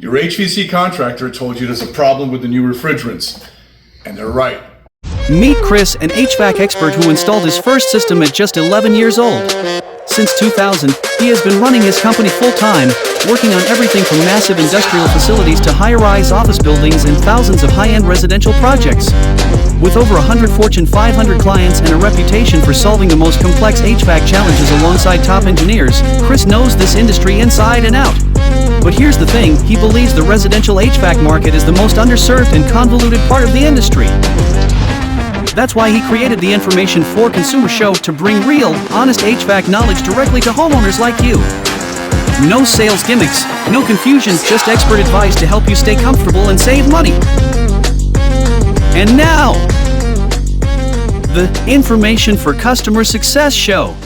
Your HVAC contractor told you there's a problem with the new refrigerants, and they're right. Meet Chris, an HVAC expert who installed his first system at just 11 years old. Since 2000, he has been running his company full-time, working on everything from massive industrial facilities to high-rise office buildings and thousands of high-end residential projects. With over 100 Fortune 500 clients and a reputation for solving the most complex HVAC challenges alongside top engineers, Chris knows this industry inside and out. But here's the thing, he believes the residential HVAC market is the most underserved and convoluted part of the industry. That's why he created the Information for Consumer Show to bring real, honest HVAC knowledge directly to homeowners like you. No sales gimmicks, no confusion, just expert advice to help you stay comfortable and save money. And now, the Information for Customer Success Show.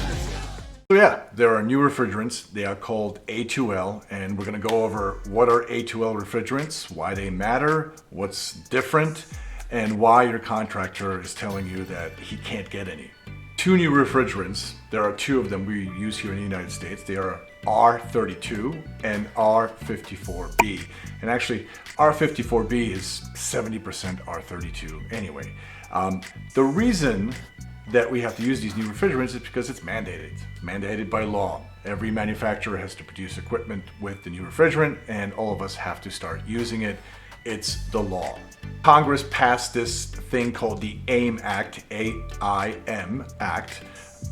So yeah, there are new refrigerants. They are called A2L, and we're going to go over what are A2L refrigerants, why they matter, what's different, and why your contractor is telling you that he can't get any. Two new refrigerants, there are two of them we use here in the United States. They are R-32 and R-454B. And actually, R-454B is 70% R-32 anyway. The reason that we have to use these new refrigerants is because it's mandated. It's mandated by law. Every manufacturer has to produce equipment with the new refrigerant, and all of us have to start using it. It's the law. Congress passed this thing called the AIM Act, A-I-M Act.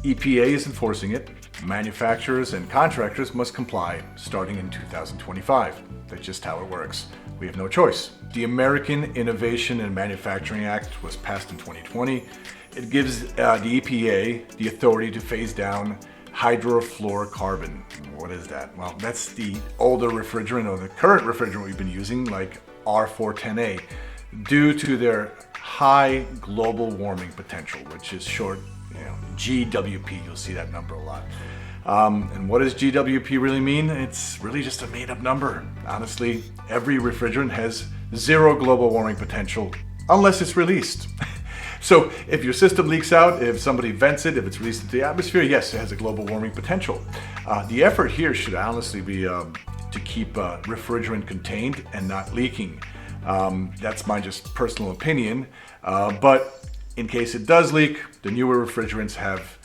EPA is enforcing it. Manufacturers and contractors must comply starting in 2025. That's just how it works. We have no choice. The American Innovation and Manufacturing Act was passed in 2020. It gives the EPA the authority to phase down hydrofluorocarbon. What is that? Well, that's the older refrigerant, or the current refrigerant we've been using, like R-410A, due to their high global warming potential, which is short, GWP. You'll see that number a lot. And what does GWP really mean? It's really just a made-up number. Honestly, every refrigerant has zero global warming potential unless it's released. So if your system leaks out, if somebody vents it, if it's released into the atmosphere, yes, it has a global warming potential. The effort here should honestly be to keep refrigerant contained and not leaking. That's my just personal opinion. But in case it does leak, the newer refrigerants have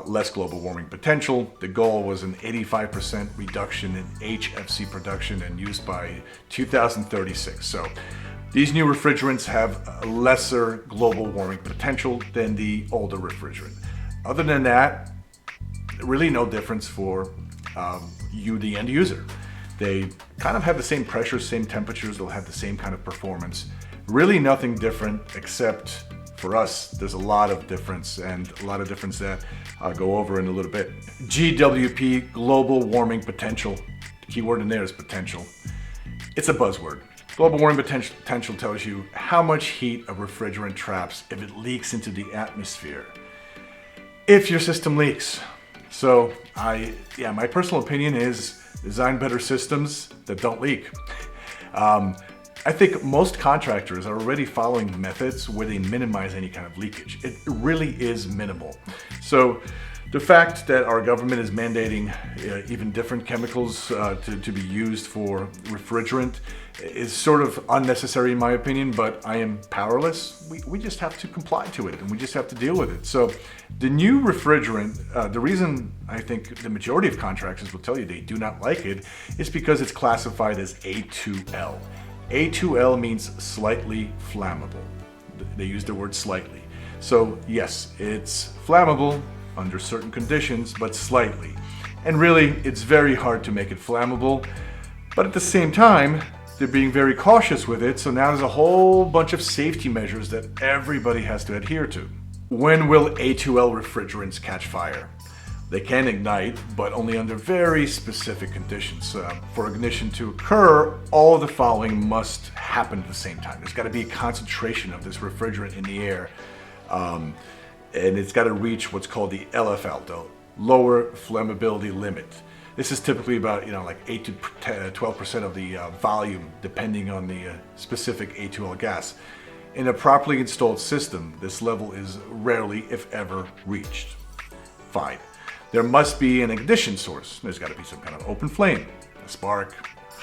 less global warming potential. The goal was an 85% reduction in HFC production and use by 2036. So these new refrigerants have a lesser global warming potential than the older refrigerant. Other than that, really no difference for you, the end user. They kind of have the same pressure, same temperatures, they'll have the same kind of performance. Really nothing different, except for us, there's a lot of difference, and a lot of difference that I'll go over in a little bit. GWP, global warming potential. The key word in there is potential. It's a buzzword. Global warming potential tells you how much heat a refrigerant traps if it leaks into the atmosphere. If your system leaks. So my personal opinion is design better systems that don't leak. I think most contractors are already following methods where they minimize any kind of leakage. It really is minimal. So the fact that our government is mandating even different chemicals to be used for refrigerant is sort of unnecessary in my opinion, but I am powerless. We just have to comply to it, and we just have to deal with it. So the new refrigerant, the reason I think the majority of contractors will tell you they do not like it is because it's classified as A2L. A2L means slightly flammable. They use the word slightly. So yes, it's flammable under certain conditions, but slightly. And really, it's very hard to make it flammable. But at the same time, they're being very cautious with it, so now there's a whole bunch of safety measures that everybody has to adhere to. When will A2L refrigerants catch fire? They can ignite, but only under very specific conditions. For ignition to occur, all of the following must happen at the same time. There's got to be a concentration of this refrigerant in the air, and it's got to reach what's called the LFL, the lower flammability limit. This is typically about like 8 to 12% of the volume, depending on the specific A2L gas. In a properly installed system, this level is rarely, if ever, reached. Fine. There must be an ignition source. There's got to be some kind of open flame, a spark,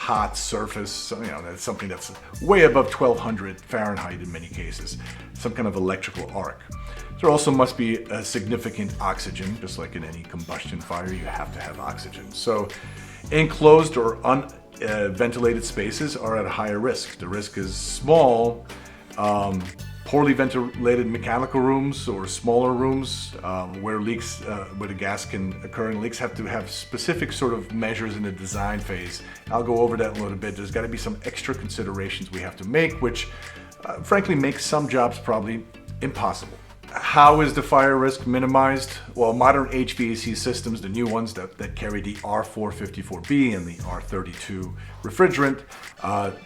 hot surface, so, that's something that's way above 1200 Fahrenheit in many cases, some kind of electrical arc. There also must be a significant oxygen, just like in any combustion fire, you have to have oxygen. So enclosed or unventilated spaces are at a higher risk. The risk is small. Poorly ventilated mechanical rooms or smaller rooms where the gas can occur in leaks have to have specific sort of measures in the design phase. I'll go over that in a little bit. There's got to be some extra considerations we have to make, which frankly makes some jobs probably impossible. How is the fire risk minimized? Well, modern HVAC systems, the new ones that carry the R-454B and the R-32 refrigerant,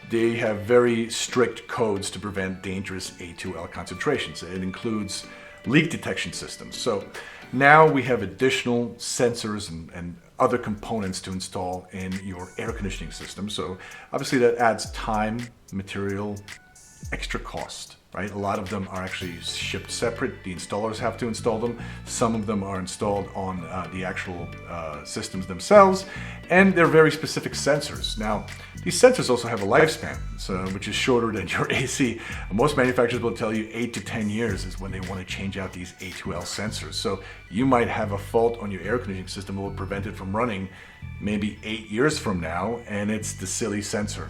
they have very strict codes to prevent dangerous A2L concentrations. It includes leak detection systems. So now we have additional sensors and other components to install in your air conditioning system. So obviously that adds time, material, extra cost. Right? A lot of them are actually shipped separate. The installers have to install them. Some of them are installed on the actual systems themselves, and they're very specific sensors. Now, these sensors also have a lifespan, which is shorter than your AC. Most manufacturers will tell you 8 to 10 years is when they want to change out these A2L sensors. So you might have a fault on your air conditioning system that will prevent it from running maybe 8 years from now, and it's the silly sensor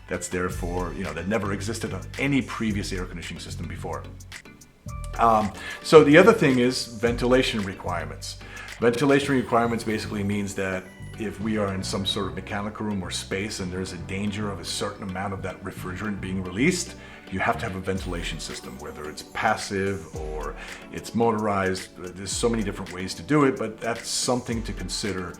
that's there for, that never existed on any previous air conditioning system before. So the other thing is ventilation requirements. Ventilation requirements basically means that if we are in some sort of mechanical room or space and there's a danger of a certain amount of that refrigerant being released, you have to have a ventilation system, whether it's passive or it's motorized. There's so many different ways to do it, but that's something to consider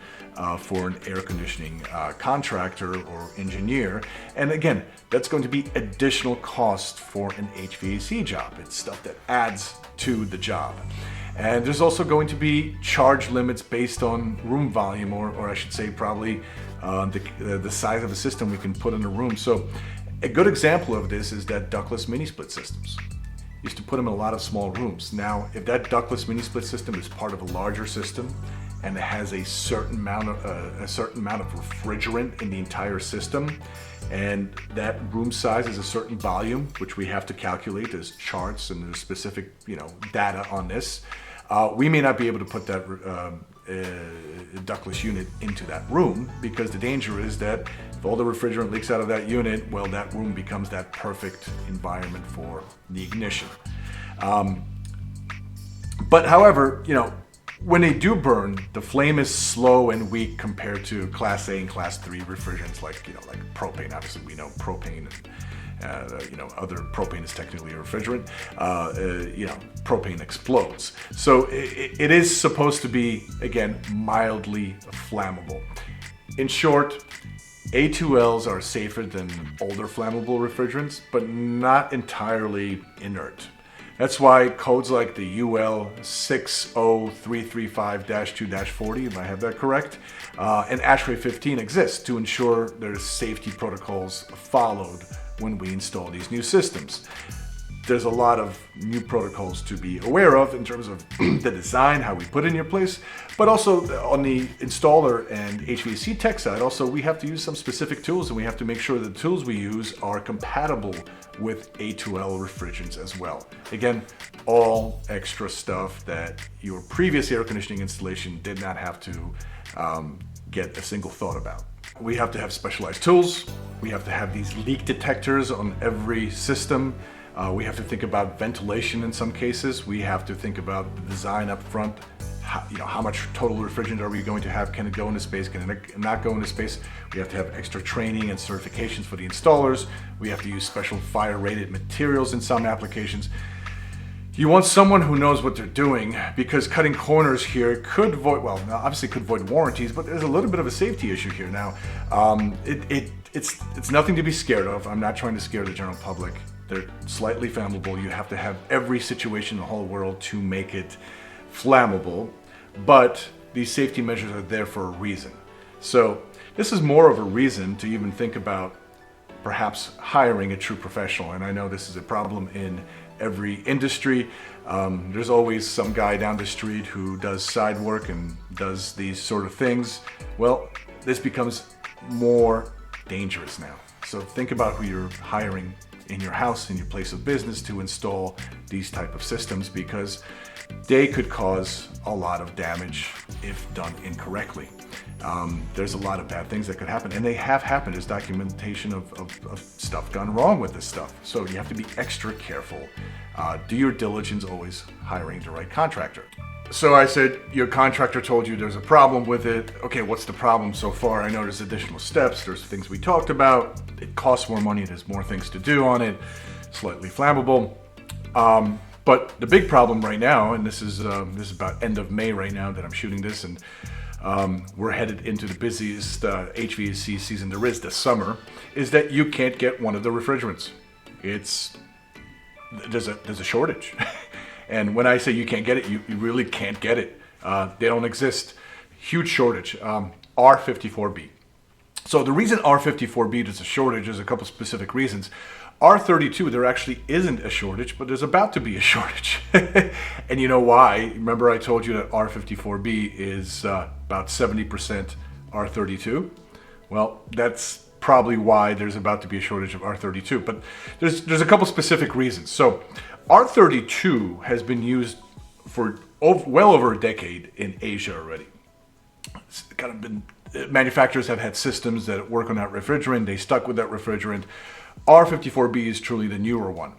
for an air conditioning contractor or engineer. And again, that's going to be additional cost for an HVAC job. It's stuff that adds to the job. And there's also going to be charge limits based on room volume, or I should say probably the size of the system we can put in a room. So a good example of this is that ductless mini split systems. Used to put them in a lot of small rooms. Now, if that ductless mini split system is part of a larger system and it has a certain amount of refrigerant in the entire system, and that room size is a certain volume, which we have to calculate. There's charts and there's specific, data on this. We may not be able to put that ductless unit into that room, because the danger is that if all the refrigerant leaks out of that unit, well, that room becomes that perfect environment for the ignition. But however, when they do burn, the flame is slow and weak compared to Class A and Class 3 refrigerants like propane. Obviously, we know propane and other propane is technically a refrigerant. Propane explodes. So it is supposed to be, again, mildly flammable. In short, A2Ls are safer than older flammable refrigerants, but not entirely inert. That's why codes like the UL 60335-2-40, if I have that correct, and ASHRAE 15 exist to ensure there's safety protocols followed when we install these new systems. There's a lot of new protocols to be aware of in terms of the design, how we put it in your place, but also on the installer and HVAC tech side, also we have to use some specific tools, and we have to make sure the tools we use are compatible with A2L refrigerants as well. Again, all extra stuff that your previous air conditioning installation did not have to get a single thought about. We have to have specialized tools. We have to have these leak detectors on every system. We have to think about ventilation in some cases. We have to think about the design up front. How much total refrigerant are we going to have? Can it go into space? Can it not go into space? We have to have extra training and certifications for the installers. We have to use special fire-rated materials in some applications. You want someone who knows what they're doing, because cutting corners here could void warranties, but there's a little bit of a safety issue here. Now, it's nothing to be scared of. I'm not trying to scare the general public. They're slightly flammable. You have to have every situation in the whole world to make it flammable, but these safety measures are there for a reason. So this is more of a reason to even think about perhaps hiring a true professional. And I know this is a problem in every industry. There's always some guy down the street who does side work and does these sort of things. Well, this becomes more dangerous now. So think about who you're hiring in your house, in your place of business to install these type of systems, because they could cause a lot of damage if done incorrectly. There's a lot of bad things that could happen, and they have happened. There's documentation of stuff gone wrong with this stuff. So you have to be extra careful. Do your diligence, always hiring the right contractor. So I said, your contractor told you there's a problem with it. Okay, what's the problem so far? I know there's additional steps. There's things we talked about. It costs more money. There's more things to do on it. Slightly flammable. But the big problem right now, and this is about end of May right now that I'm shooting this, and we're headed into the busiest HVAC season there is this summer, is that you can't get one of the refrigerants. There's a shortage. And when I say you can't get it, you really can't get it. They don't exist. Huge shortage. R-454B. So the reason R-454B is a shortage is a couple specific reasons. R-32, there actually isn't a shortage, but there's about to be a shortage. And you know why? Remember I told you that R-454B is about 70% R-32? Well, that's probably why there's about to be a shortage of R-32. But there's a couple specific reasons. So R-32 has been used for well over a decade in Asia already. It's kind of been, manufacturers have had systems that work on that refrigerant. They stuck with that refrigerant. R-454B is truly the newer one.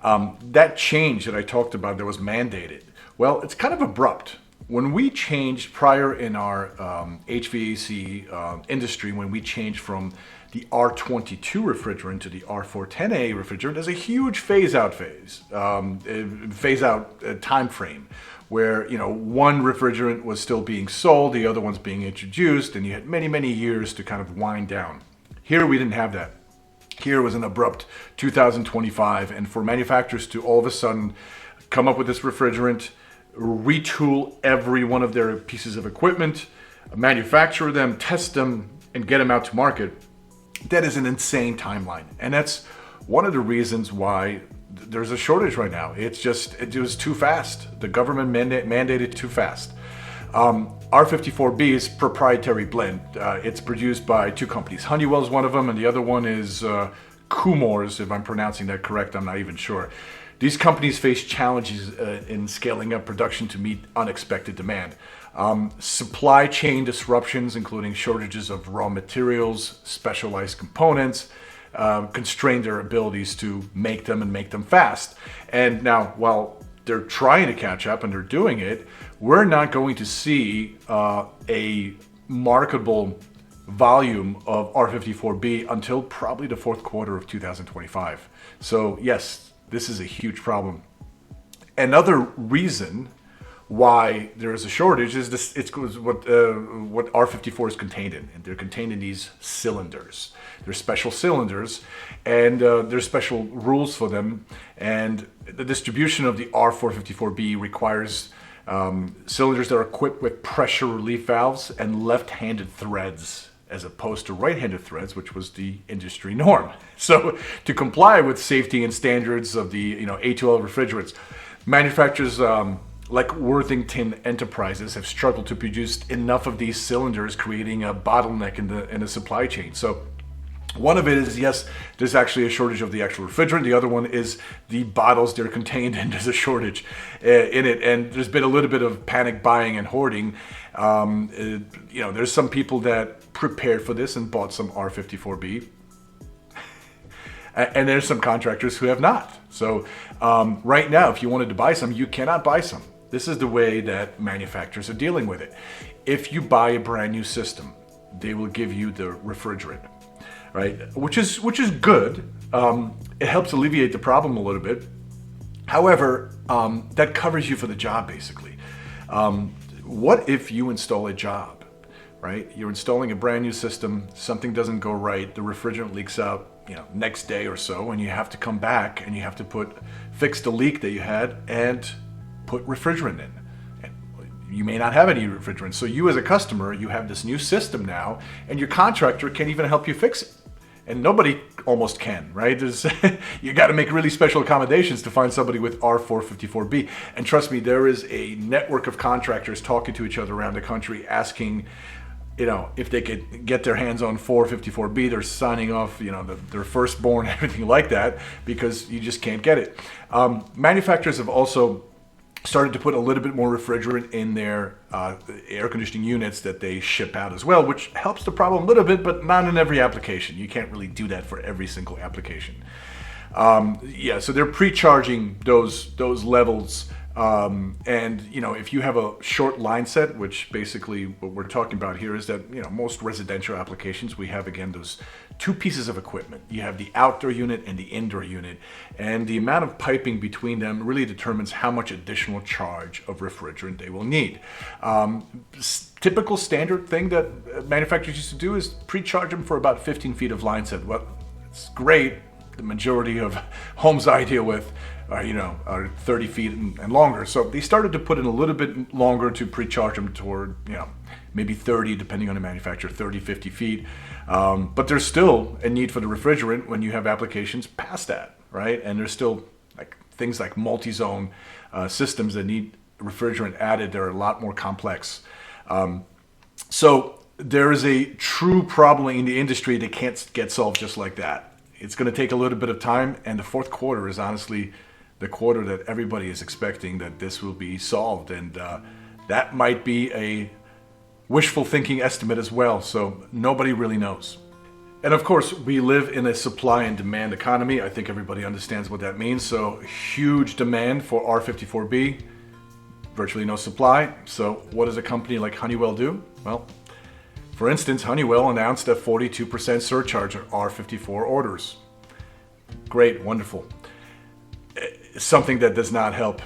That change that I talked about that was mandated, well, it's kind of abrupt. When we changed prior in our HVAC industry, when we changed from the R-22 refrigerant to the R-410A refrigerant, there's a huge phase-out time frame where, you know, one refrigerant was still being sold, the other one's being introduced, and you had many, many years to kind of wind down. Here we didn't have that. Here was an abrupt 2025, and for manufacturers to all of a sudden come up with this refrigerant, retool every one of their pieces of equipment, manufacture them, test them, and get them out to market, that is an insane timeline. And that's one of the reasons why there's a shortage right now. It was too fast. The government mandated too fast. R-454B is proprietary blend. It's produced by two companies. Honeywell is one of them, and the other one is Chemours, if I'm pronouncing that correct. I'm not even sure. These companies face challenges in scaling up production to meet unexpected demand. Supply chain disruptions, including shortages of raw materials, specialized components, constrain their abilities to make them and make them fast. And now, while they're trying to catch up and they're doing it, we're not going to see a marketable volume of R-454B until probably the fourth quarter of 2025. So yes, this is a huge problem. Another reason why there is a shortage is this. It's what R-54 is contained in, and they're contained in these cylinders. They're special cylinders, and there's special rules for them. And the distribution of the R-454B requires cylinders that are equipped with pressure relief valves and left-handed threads, as opposed to right-handed threads, which was the industry norm. So to comply with safety and standards of the A2L refrigerants, manufacturers like Worthington Enterprises have struggled to produce enough of these cylinders, creating a bottleneck in the supply chain. So one of it is, yes, there's actually a shortage of the actual refrigerant. The other one is the bottles they're contained in. There's a shortage in it, and there's been a little bit of panic buying and hoarding. There's some people that prepared for this and bought some R-454B, and there's some contractors who have not. So right now, if you wanted to buy some, you cannot buy some. This is the way that manufacturers are dealing with it. If you buy a brand new system, they will give you the refrigerant, right? Which is good. It helps alleviate the problem a little bit. However, that covers you for the job, basically. What if you install a job, right? You're installing a brand new system, something doesn't go right, the refrigerant leaks out, next day or so, and you have to come back and you have to fix the leak that you had and put refrigerant in. And you may not have any refrigerant. So you as a customer, you have this new system now, and your contractor can't even help you fix it. And nobody almost can, right? You got to make really special accommodations to find somebody with R-454B. And trust me, there is a network of contractors talking to each other around the country asking if they could get their hands on 454B, they're signing off, their firstborn, everything like that, because you just can't get it. Manufacturers have also started to put a little bit more refrigerant in their air conditioning units that they ship out as well, which helps the problem a little bit, but not in every application. You can't really do that for every single application. So they're pre-charging those levels. And if you have a short line set, which basically what we're talking about here is that, most residential applications, we have, again, those two pieces of equipment. You have the outdoor unit and the indoor unit, and the amount of piping between them really determines how much additional charge of refrigerant they will need. Typical standard thing that manufacturers used to do is pre-charge them for about 15 feet of line set. Well, it's great. The majority of homes I deal with are 30 feet and longer. So they started to put in a little bit longer to pre-charge them toward, maybe 30, depending on the manufacturer, 30, 50 feet. But there's still a need for the refrigerant when you have applications past that, right? And there's still things like multi-zone systems that need refrigerant added. They're a lot more complex. So there is a true problem in the industry that can't get solved just like that. It's going to take a little bit of time, and the fourth quarter is honestly the quarter that everybody is expecting that this will be solved, and that might be a wishful thinking estimate as well, so nobody really knows. And of course, we live in a supply and demand economy. I think everybody understands what that means. So huge demand for R-454B, virtually no supply. So what does a company like Honeywell do? Well, for instance, Honeywell announced a 42% surcharge on R-54 orders. Great, wonderful. Something that does not help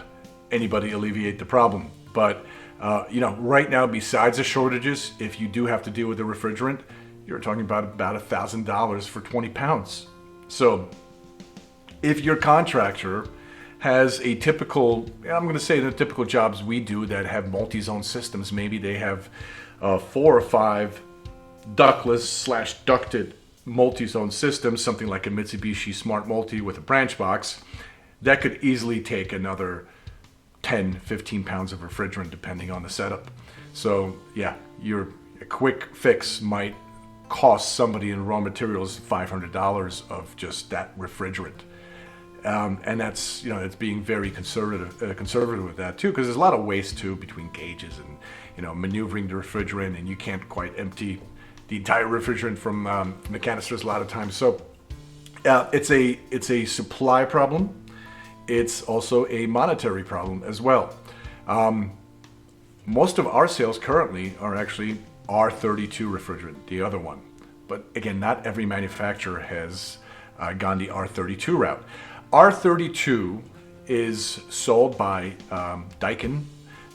anybody alleviate the problem. But, right now, besides the shortages, if you do have to deal with the refrigerant, you're talking about $1,000 for 20 pounds. So if your contractor has a typical, I'm going to say the typical jobs we do that have multi-zone systems, maybe they have 4 or 5 ductless/ducted multi-zone systems, something like a Mitsubishi Smart Multi with a branch box, that could easily take another 10, 15 pounds of refrigerant depending on the setup. So your quick fix might cost somebody in raw materials $500 of just that refrigerant. And that's, it's being very conservative with that too, because there's a lot of waste too between gauges and, maneuvering the refrigerant, and you can't quite empty the entire refrigerant from the canisters a lot of times. So it's a supply problem. It's also a monetary problem as well. Most of our sales currently are actually R-32 refrigerant, the other one. But again, not every manufacturer has gone the R-32 route. R-32 is sold by Daikin,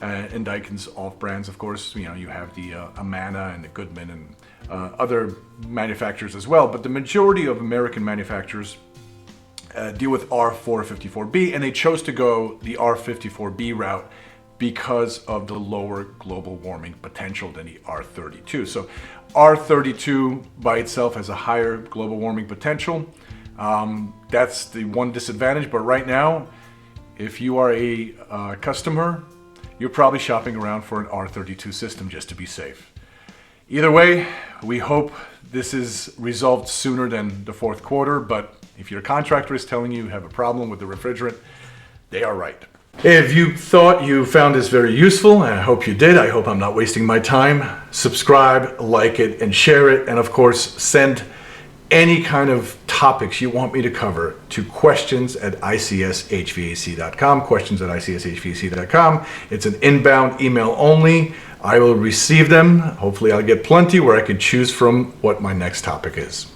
and Daikin's off-brands, of course. You have the Amana and the Goodman and other manufacturers as well. But the majority of American manufacturers deal with R-454B, and they chose to go the R-54B route because of the lower global warming potential than the R-32. So R-32 by itself has a higher global warming potential. That's the one disadvantage, but right now, if you are a customer, you're probably shopping around for an R-32 system just to be safe. Either way, we hope this is resolved sooner than the fourth quarter, but if your contractor is telling you have a problem with the refrigerant, they are right. If you thought you found this very useful, and I hope you did, I hope I'm not wasting my time, subscribe, like it, and share it, and of course, send any kind of topics you want me to cover to questions@icshvac.com, questions@icshvac.com. It's an inbound email only. I will receive them. Hopefully I'll get plenty where I can choose from what my next topic is.